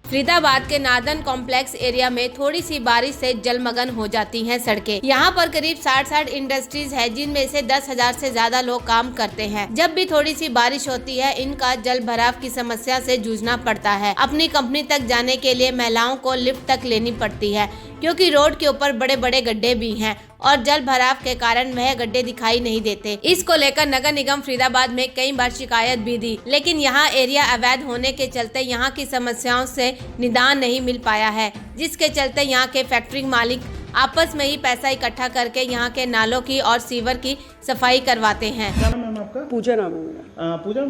फरीदाबाद के नादन complex area में थोड़ी सी बारिश से जलमग्न हो जाती हैं सड़कें। यहाँ पर करीब 60 इंडस्ट्रीज है, जिनमें से 10,000 से ज्यादा लोग काम करते हैं। जब भी थोड़ी सी बारिश होती है, इनका जल भराव की समस्या से जूझना पड़ता है। अपनी कंपनी तक जाने के लिए महिलाओं को लिफ्ट तक लेनी पड़ती है, क्योंकि रोड के ऊपर बड़े बड़े गड्ढे भी हैं और जल भराव के कारण वह गड्ढे दिखाई नहीं देते। इसको लेकर नगर निगम फरीदाबाद में कई बार शिकायत भी दी, लेकिन यहाँ एरिया अवैध होने के चलते यहाँ की समस्याओं से निदान नहीं मिल पाया है, जिसके चलते यहाँ के फैक्ट्री मालिक आपस में ही पैसा इकट्ठा करके यहाँ के नालों की और सीवर की सफाई करवाते हैं। क्या नाम है आपका? पूजा नाम है मेरा। पूजा,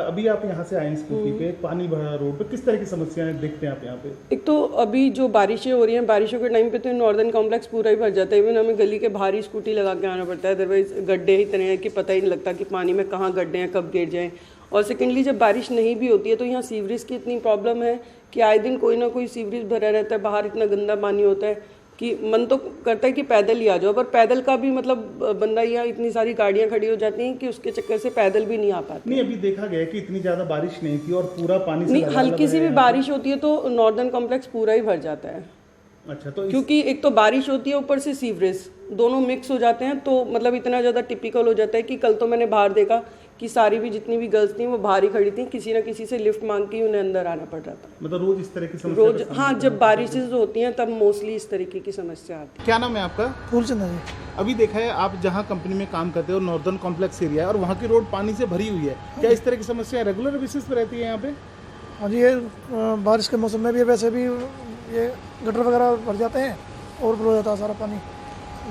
अभी आप यहाँ से आए स्कूटी पे, पानी भरा रोड पे, किस तरह की समस्याएं देखते हैं आप यहाँ पे? एक तो अभी जो बारिशें हो रही हैं, बारिशों के टाइम पे तो नॉर्दर्न कॉम्प्लेक्स पूरा ही भर जाता है। इवन हमें गली के बाहर ही स्कूटी लगा के आना पड़ता है, अदरवाइज गड्ढे ही इतने हैं कि पता ही नहीं लगता कि पानी में कहाँ गड्ढे हैं, कब गिर जाएँ। और सेकेंडली, जब बारिश नहीं भी होती है तो यहाँ सीवरेज की इतनी प्रॉब्लम है कि आए दिन कोई ना कोई सीवरेज भरा रहता है। बाहर इतना गंदा पानी होता है कि मन तो करता है कि पैदल ही आ जाओ, पर पैदल का भी मतलब बंदा, यहाँ इतनी सारी गाड़ियाँ खड़ी हो जाती हैं कि उसके चक्कर से पैदल भी नहीं आ पाते। नहीं, अभी देखा गया कि इतनी ज्यादा बारिश नहीं थी और पूरा पानी से नहीं, हल्की सी भी बारिश होती है तो नॉर्दर्न कॉम्प्लेक्स पूरा ही भर जाता है। अच्छा, तो क्योंकि एक तो बारिश होती है, ऊपर से सीवरेज, दोनों मिक्स हो जाते हैं, तो मतलब इतना ज़्यादा टिपिकल हो जाता है कि कल तो मैंने बाहर देखा कि सारी भी जितनी भी गर्ल्स थी वो बाहर ही खड़ी थी, किसी ना किसी से लिफ्ट मांग के उन्हें अंदर आना पड़ रहा था। मतलब रोज इस तरह की समस्या? रोज, हाँ, जब बारिशें होती हैं तब मोस्टली इस तरीके की समस्या आती है। क्या नाम है आपका? फूलचंद जी। अभी देखा है, आप जहाँ कंपनी में काम करते हो, नॉर्दर्न कॉम्प्लेक्स एरिया है और वहाँ की रोड पानी से भरी हुई है। क्या इस तरह की समस्या रेगुलर बेसिस पे रहती है यहाँ पे? हाँ जी, ये बारिश के मौसम में भी वैसे भी ये गटर वगैरह भर जाते हैं, ओवरफ्लो हो जाता है सारा पानी,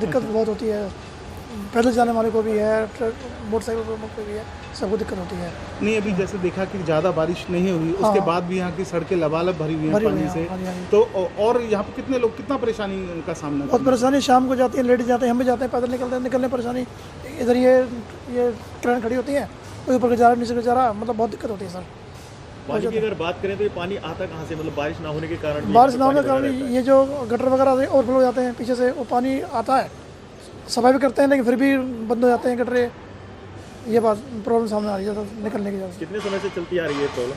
दिक्कत बहुत होती है। पैदल जाने वाले को भी है, मोटरसाइकिल को भी है, सबको दिक्कत होती है। नहीं, अभी जैसे देखा कि ज़्यादा बारिश नहीं हुई, उसके बाद भी यहाँ की सड़कें लबालब भरी हुई हैं पानी से। तो और यहाँ पे कितने लोग कितना परेशानी का सामना? बहुत परेशानी, शाम को जाती है, लेडीज जाते हैं, हम भी जाते हैं, पैदल निकलने परेशानी। इधर ये ट्रेन खड़ी होती है, कोई ऊपर जा रहा, नीचे जा रहा, मतलब बहुत दिक्कत होती है सर। पानी की अगर बात करें तो ये पानी आता कहाँ से? मतलब बारिश ना होने के कारण? बारिश ना होने के कारण ये जो गटर वगैरह ओवरफ्लो हो जाते हैं, पीछे से वो पानी आता है, सफाई भी करते हैं लेकिन फिर भी बंद हो जाते हैं गटर। ये बात प्रॉब्लम सामने आ रही है निकलने की। कितने समय से चलती आ रही है प्रॉब्लम?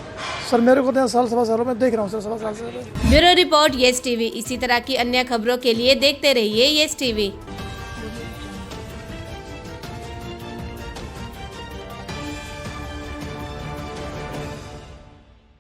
सर मेरे को तो साल सवा सालों में देख रहा हूँ सर, सवा साल से। Bureau report yes TV. इसी तरह की अन्य खबरों के लिए देखते रहिए यस टीवी।